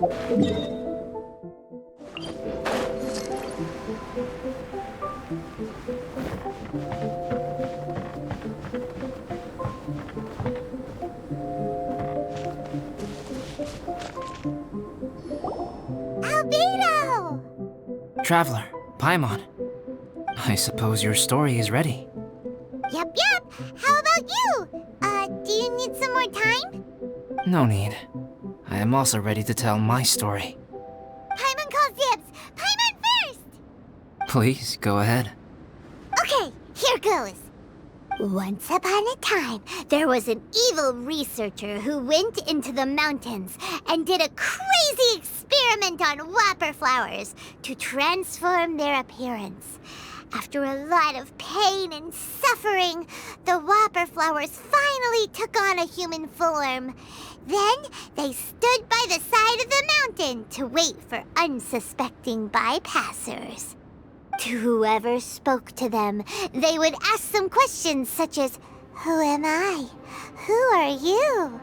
Albedo! Traveler, Paimon. I suppose your story is ready. Yep. How about you? Do you need some more time? No need. I am also ready to tell my story. Paimon calls dibs! Paimon first! Please, go ahead. Okay, here goes. Once upon a time, there was an evil researcher who went into the mountains and did a crazy experiment on whopper flowers to transform their appearance. After a lot of pain and suffering, the whopper flowers finally took on a human form. Then they stood by the side of the mountain to wait for unsuspecting bypassers. To whoever spoke to them, they would ask them questions such as, "Who am I? Who are you?"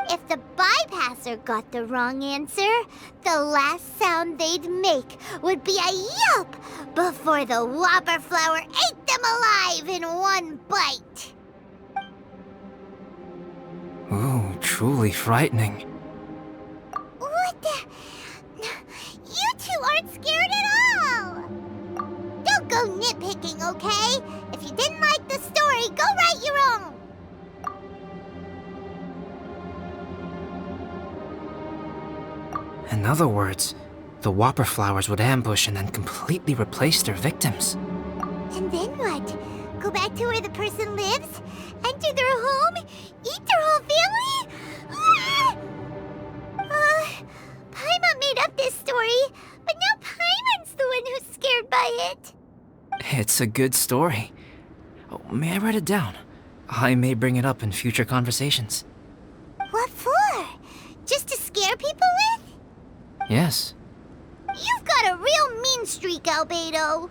If the bypasser got the wrong answer, the last sound they'd make would be a yelp before the whopper flower ate them alive in one bite. Ooh, truly frightening. What the? You two aren't scared at all! Don't go nitpicking, okay? If you didn't like the story, go write your own! In other words, the whopper flowers would ambush and then completely replace their victims. And then what? Go back to where the person lives? Enter their home? Eat their whole family? Paimon made up this story, but now Paimon's the one who's scared by it. It's a good story. Oh, may I write it down? I may bring it up in future conversations. What for? Just to scare people with? Yes. You've got a real mean streak, Albedo.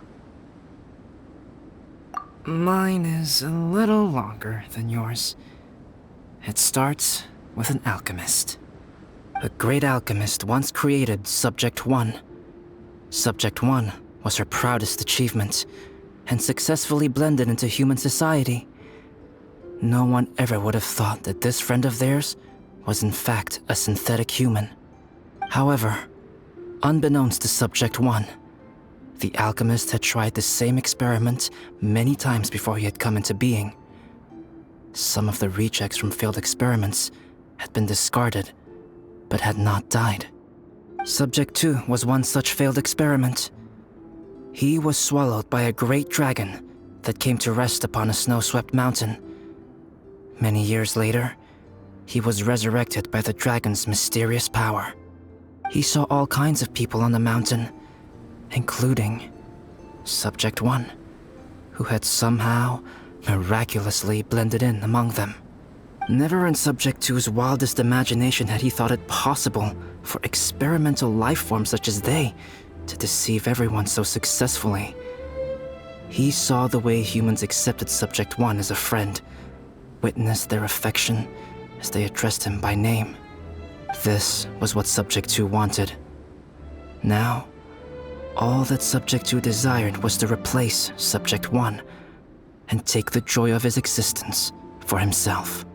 Mine is a little longer than yours. It starts with an alchemist. A great alchemist once created Subject 1. Subject 1 was her proudest achievement, and successfully blended into human society. No one ever would have thought that this friend of theirs was in fact a synthetic human. However, unbeknownst to Subject 1, the alchemist had tried the same experiment many times before he had come into being. Some of the rejects from failed experiments had been discarded, but had not died. Subject 2 was one such failed experiment. He was swallowed by a great dragon that came to rest upon a snow-swept mountain. Many years later, he was resurrected by the dragon's mysterious power. He saw all kinds of people on the mountain, including Subject 1, who had somehow miraculously blended in among them. Never in Subject 2's wildest imagination had he thought it possible for experimental life forms such as they to deceive everyone so successfully. He saw the way humans accepted Subject 1 as a friend, witnessed their affection as they addressed him by name. This was what Subject 2 wanted. Now, all that Subject 2 desired was to replace Subject 1 and take the joy of his existence for himself.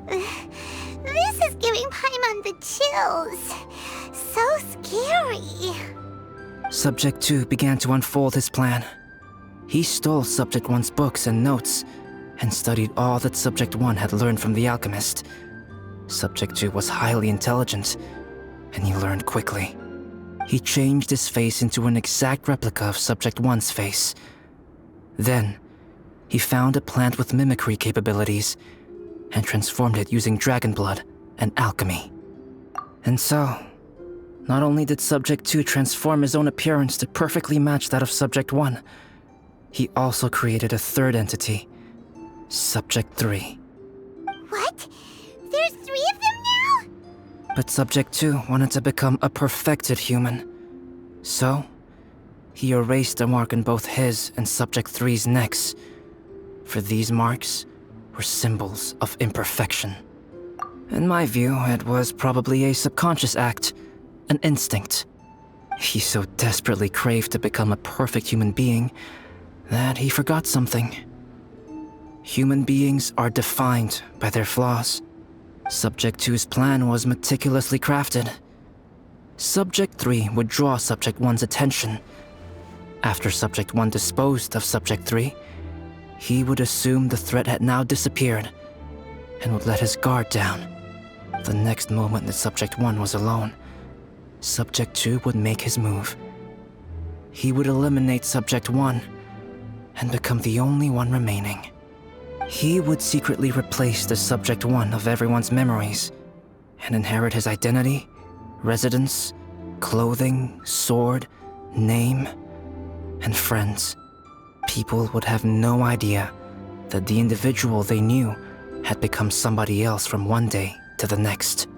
This is giving Paimon the chills. So scary. Subject 2 began to unfold his plan. He stole Subject 1's books and notes and studied all that Subject 1 had learned from the alchemist. Subject 2 was highly intelligent, and he learned quickly. He changed his face into an exact replica of Subject 1's face. Then, he found a plant with mimicry capabilities and transformed it using dragon blood and alchemy. And so, not only did Subject 2 transform his own appearance to perfectly match that of Subject 1, he also created a third entity, Subject 3. What? There's 3 of them now? But Subject 2 wanted to become a perfected human. So, he erased a mark on both his and Subject 3's necks. For these marks were symbols of imperfection. In my view, it was probably a subconscious act, an instinct. He so desperately craved to become a perfect human being that he forgot something. Human beings are defined by their flaws. Subject 2's plan was meticulously crafted. Subject 3 would draw Subject 1's attention. After Subject 1 disposed of Subject 3, he would assume the threat had now disappeared and would let his guard down. The next moment that Subject 1 was alone, Subject 2 would make his move. He would eliminate Subject 1 and become the only one remaining. He would secretly replace the Subject 1 of everyone's memories and inherit his identity, residence, clothing, sword, name, and friends. People would have no idea that the individual they knew had become somebody else from one day to the next.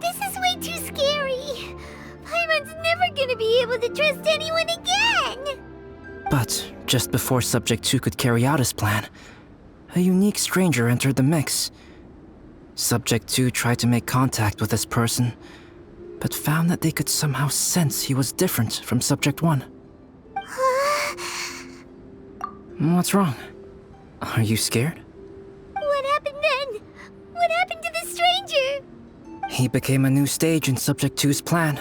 This is way too scary. Paimon's never gonna be able to trust anyone again. But just before Subject 2 could carry out his plan, a unique stranger entered the mix. Subject 2 tried to make contact with this person, but found that they could somehow sense he was different from Subject 1. What's wrong? Are you scared? What happened then? What happened to the stranger? He became a new stage in Subject 2's plan.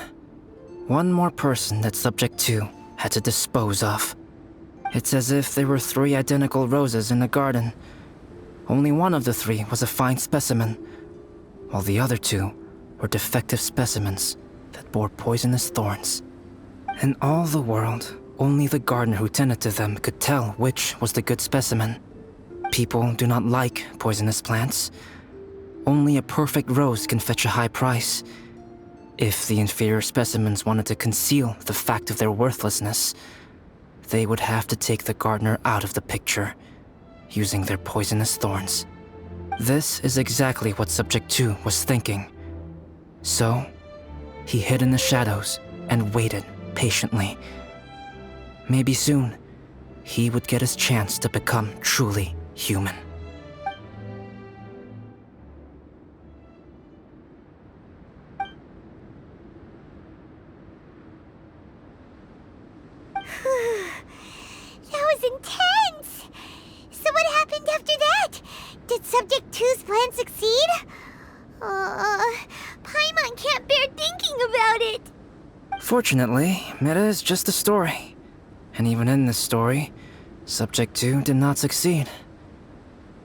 One more person that Subject 2 had to dispose of. It's as if there were 3 identical roses in a garden. Only one of the 3 was a fine specimen, while the other 2 were defective specimens that bore poisonous thorns. In all the world, only the gardener who tended to them could tell which was the good specimen. People do not like poisonous plants. Only a perfect rose can fetch a high price. If the inferior specimens wanted to conceal the fact of their worthlessness, they would have to take the gardener out of the picture, using their poisonous thorns. This is exactly what Subject 2 was thinking. So, he hid in the shadows and waited patiently. Maybe soon, he would get his chance to become truly human. That was intense! So what happened after that? Did Subject 2's plan succeed? Paimon can't bear thinking about it. Fortunately, it is just a story. And even in this story, Subject 2 did not succeed.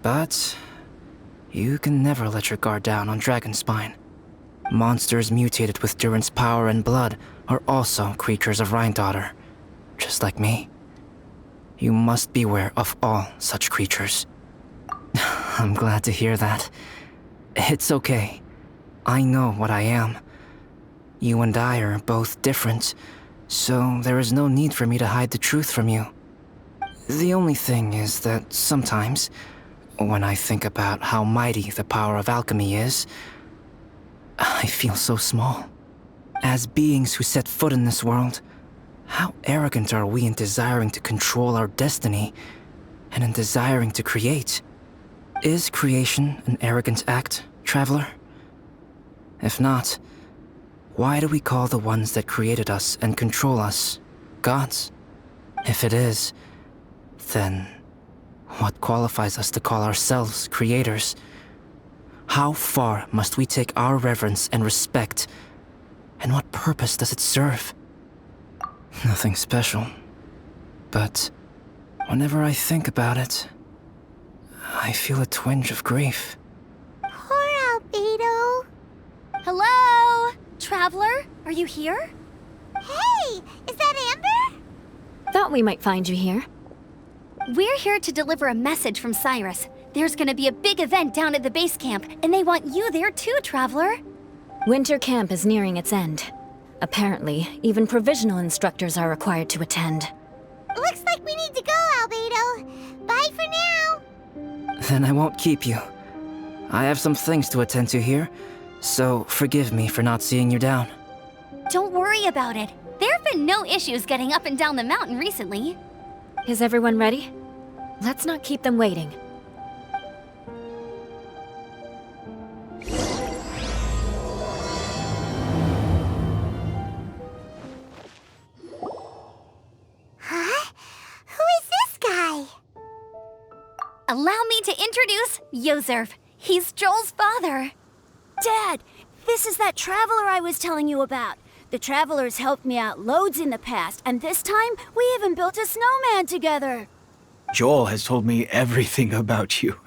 But you can never let your guard down on Dragonspine. Monsters mutated with Durin's power and blood are also creatures of Rhine-Daughter, just like me. You must beware of all such creatures. I'm glad to hear that. It's okay. I know what I am. You and I are both different, so there is no need for me to hide the truth from you. The only thing is that sometimes, when I think about how mighty the power of alchemy is, I feel so small. As beings who set foot in this world, how arrogant are we in desiring to control our destiny and in desiring to create? Is creation an arrogant act, traveler? If not, why do we call the ones that created us and control us gods? If it is, then what qualifies us to call ourselves creators? How far must we take our reverence and respect, and what purpose does it serve? Nothing special, but whenever I think about it, I feel a twinge of grief. Poor Albedo. Hello? Traveler, are you here? Hey, is that Amber? Thought we might find you here. We're here to deliver a message from Cyrus. There's gonna be a big event down at the base camp, and they want you there too, Traveler. Winter camp is nearing its end. Apparently, even provisional instructors are required to attend. Looks like we need to go, Albedo. Bye for now. Then I won't keep you. I have some things to attend to here, so forgive me for not seeing you down. Don't worry about it. There have been no issues getting up and down the mountain recently. Is everyone ready? Let's not keep them waiting. Allow me to introduce Yozerf. He's Joel's father. Dad, this is that traveler I was telling you about. The traveler's helped me out loads in the past, and this time we even built a snowman together. Joel has told me everything about you.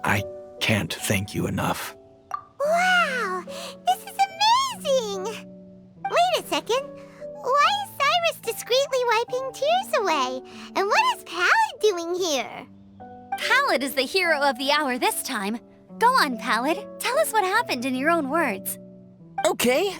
I can't thank you enough. Wow, this is amazing! Wait a second. Why is Cyrus discreetly wiping tears away? And what is Pallid doing here? Pallid is the hero of the hour this time. Go on, Pallid. Tell us what happened in your own words. Okay.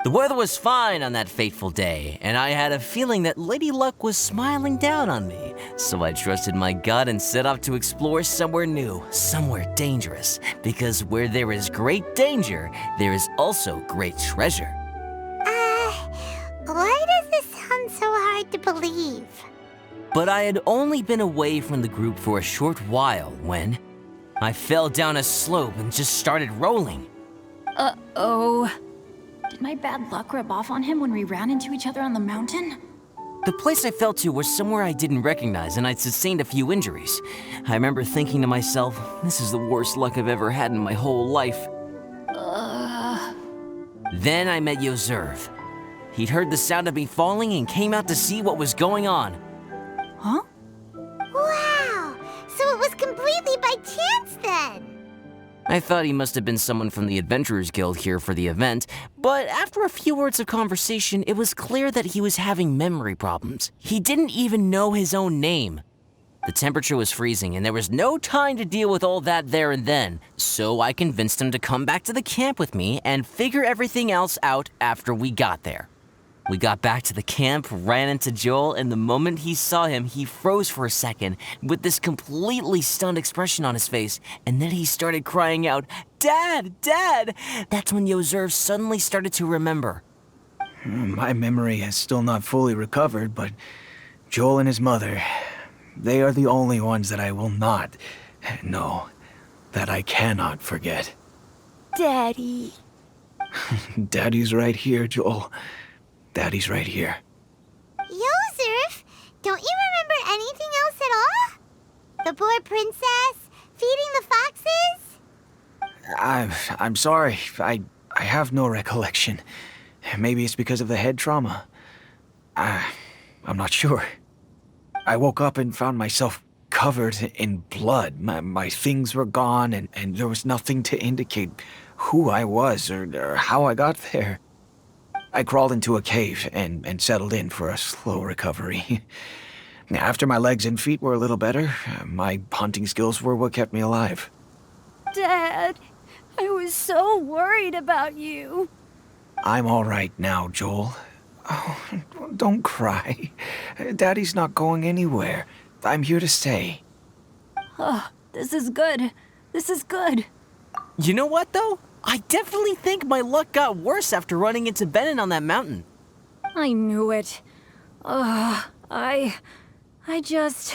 The weather was fine on that fateful day, and I had a feeling that Lady Luck was smiling down on me. So I trusted my gut and set off to explore somewhere new, somewhere dangerous. Because where there is great danger, there is also great treasure. Why does this sound so hard to believe? But I had only been away from the group for a short while when I fell down a slope and just started rolling. Uh-oh. Did my bad luck rub off on him when we ran into each other on the mountain? The place I fell to was somewhere I didn't recognize, and I'd sustained a few injuries. I remember thinking to myself, this is the worst luck I've ever had in my whole life. Then I met Yozerf. He'd heard the sound of me falling and came out to see what was going on. Huh? Wow, so it was completely by chance then. I thought he must have been someone from the Adventurers Guild here for the event, but after a few words of conversation, it was clear that he was having memory problems. He didn't even know his own name. The temperature was freezing, and there was no time to deal with all that there and then, so I convinced him to come back to the camp with me and figure everything else out after we got there. We got back to the camp, ran into Joel, and the moment he saw him, he froze for a second with this completely stunned expression on his face, and then he started crying out, "Dad! Dad!" That's when Yozerf suddenly started to remember. My memory has still not fully recovered, but Joel and his mother, they are the only ones that I will not, no, that I cannot forget. Daddy. Daddy's right here, Joel. Daddy's right here. Yozerf, don't you remember anything else at all? The poor princess, feeding the foxes? I'm sorry. I have no recollection. Maybe it's because of the head trauma. I'm not sure. I woke up and found myself covered in blood. My things were gone, and there was nothing to indicate who I was or how I got there. I crawled into a cave and settled in for a slow recovery. After my legs and feet were a little better, my hunting skills were what kept me alive. Dad, I was so worried about you. I'm all right now, Joel. Oh, don't cry. Daddy's not going anywhere. I'm here to stay. Oh, this is good. This is good. You know what, though? I definitely think my luck got worse after running into Benin on that mountain. I knew it. I just...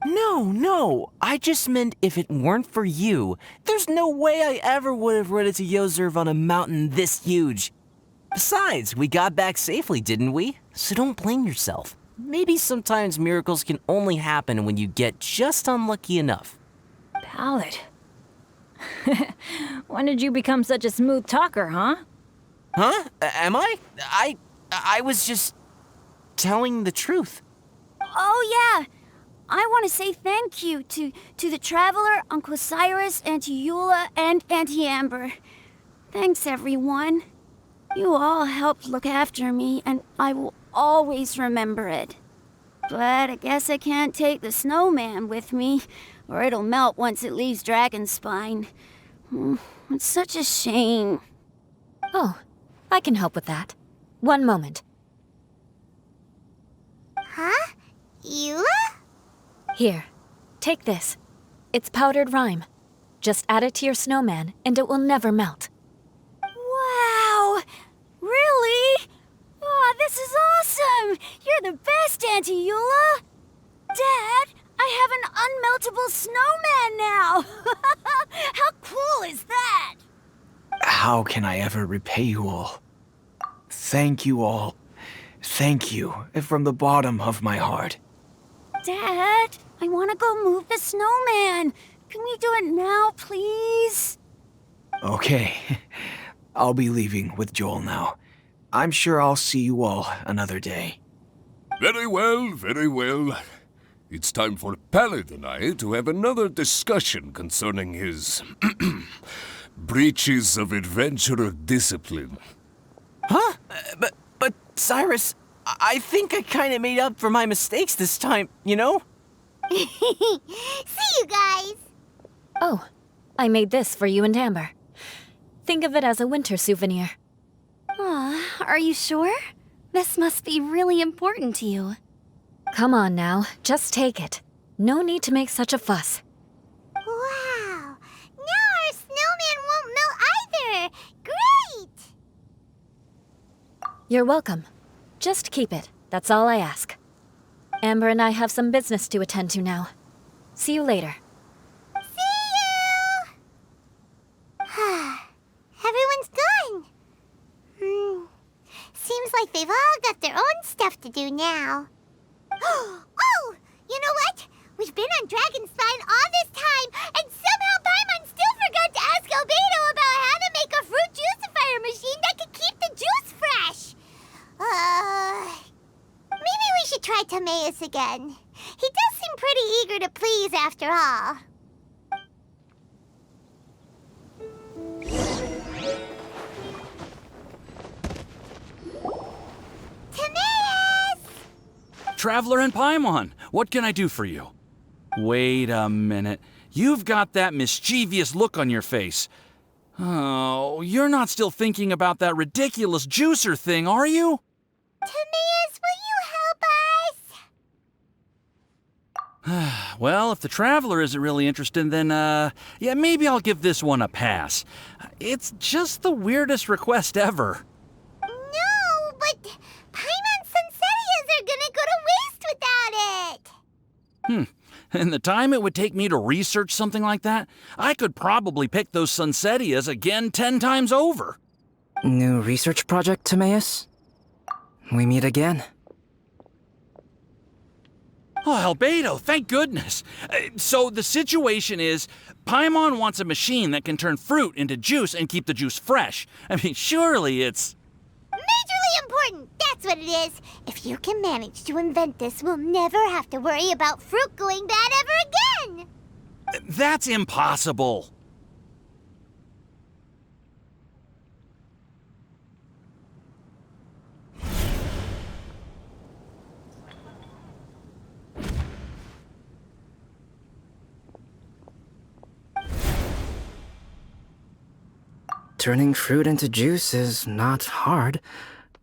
No. I just meant if it weren't for you, there's no way I ever would have run into Yozerf on a mountain this huge. Besides, we got back safely, didn't we? So don't blame yourself. Maybe sometimes miracles can only happen when you get just unlucky enough. Pallid. When did you become such a smooth talker, huh? Huh? Am I? I was just telling the truth. Oh, yeah. I want to say thank you to the Traveler, Uncle Cyrus, Auntie Eula, and Auntie Amber. Thanks, everyone. You all helped look after me, and I will always remember it. But I guess I can't take the snowman with me, or it'll melt once it leaves Dragonspine. It's such a shame. Oh, I can help with that. One moment. Huh? Eula? Here, take this. It's powdered rime. Just add it to your snowman, and it will never melt. Wow! Really? Oh, this is awesome! You're the best, Auntie Eula! Dad, I have an unmeltable snowman now! How cool is that? How can I ever repay you all? Thank you all. Thank you from the bottom of my heart. Dad? I want to go move the snowman. Can we do it now, please? Okay. I'll be leaving with Joel now. I'm sure I'll see you all another day. Very well, very well. It's time for Pallet and I to have another discussion concerning his breaches of adventurer discipline. Huh? But Cyrus, I think I kind of made up for my mistakes this time, you know? See you guys! Oh, I made this for you and Amber. Think of it as a winter souvenir. Aw, are you sure? This must be really important to you. Come on now, just take it. No need to make such a fuss. Wow! Now our snowman won't melt either! Great! You're welcome. Just keep it, that's all I ask. Amber and I have some business to attend to now. See you later. See you! Everyone's gone. Seems like they've all got their own stuff to do now. Oh! You know what? We've been on Dragon Spine all this time, and somehow Paimon still forgot to ask Albedo about how to make a fruit juicifier machine that could keep the juice fresh. Maybe we should try Timaeus again. He does seem pretty eager to please after all. Traveler and Paimon, what can I do for you? Wait a minute. You've got that mischievous look on your face. Oh, you're not still thinking about that ridiculous juicer thing, are you? Timaeus, will you help us? Well, if the Traveler isn't really interested, then, yeah, maybe I'll give this one a pass. It's just the weirdest request ever. No, but Paimon's Sunsettias are gonna go to waste without it. In the time it would take me to research something like that, I could probably pick those Sunsettias again 10 times over. New research project, Timaeus? We meet again. Oh, Albedo, thank goodness. So the situation is, Paimon wants a machine that can turn fruit into juice and keep the juice fresh. I mean, surely it's... Majorly important, that's what it is. If you can manage to invent this, we'll never have to worry about fruit going bad ever again. That's impossible. Turning fruit into juice is not hard,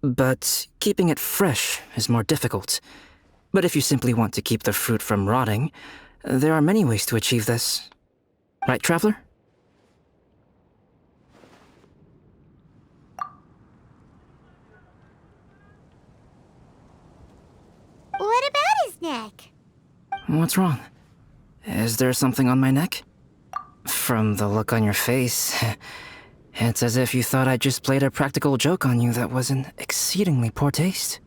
but keeping it fresh is more difficult. But if you simply want to keep the fruit from rotting, there are many ways to achieve this. Right, Traveler? What about his neck? What's wrong? Is there something on my neck? From the look on your face, it's as if you thought I just played a practical joke on you that was in exceedingly poor taste.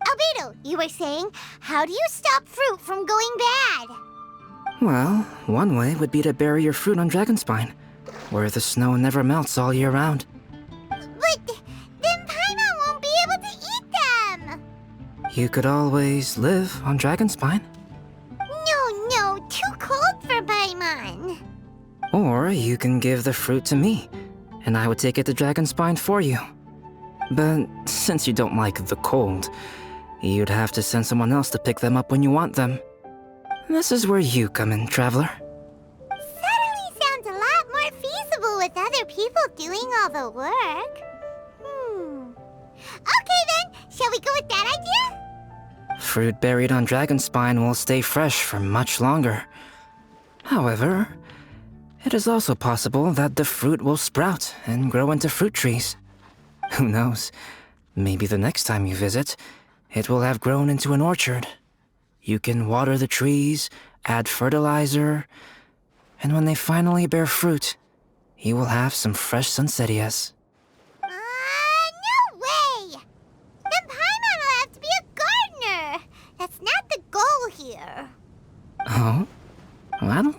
Albedo, you were saying, how do you stop fruit from going bad? Well, one way would be to bury your fruit on Dragonspine, where the snow never melts all year round. But then Paimon won't be able to eat them! You could always live on Dragonspine. No, too cold for Paimon. Or you can give the fruit to me, and I would take it to Dragonspine for you. But since you don't like the cold, you'd have to send someone else to pick them up when you want them. This is where you come in, Traveler. Suddenly sounds a lot more feasible with other people doing all the work. Okay then, shall we go with that idea? Fruit buried on Dragonspine will stay fresh for much longer. However, it is also possible that the fruit will sprout and grow into fruit trees. Who knows? Maybe the next time you visit, it will have grown into an orchard. You can water the trees, add fertilizer, and when they finally bear fruit, you will have some fresh Sunsettias. No way! Then Paimon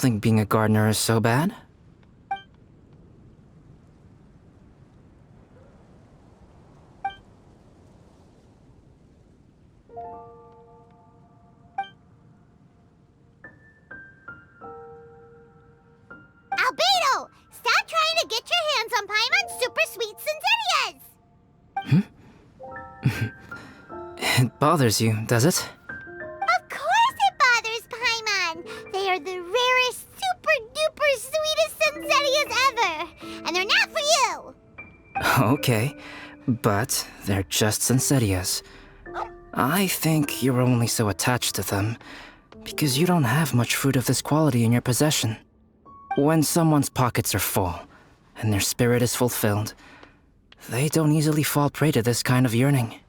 think being a gardener is so bad. Albedo! Stop trying to get your hands on Paimon's super sweet Sensitias! It bothers you, does it? Of course it bothers Paimon! They are the rarest, super-duper sweetest Sensitias ever! And they're not for you! Okay, but they're just Sensitias. I think you're only so attached to them because you don't have much fruit of this quality in your possession. When someone's pockets are full and their spirit is fulfilled, they don't easily fall prey to this kind of yearning.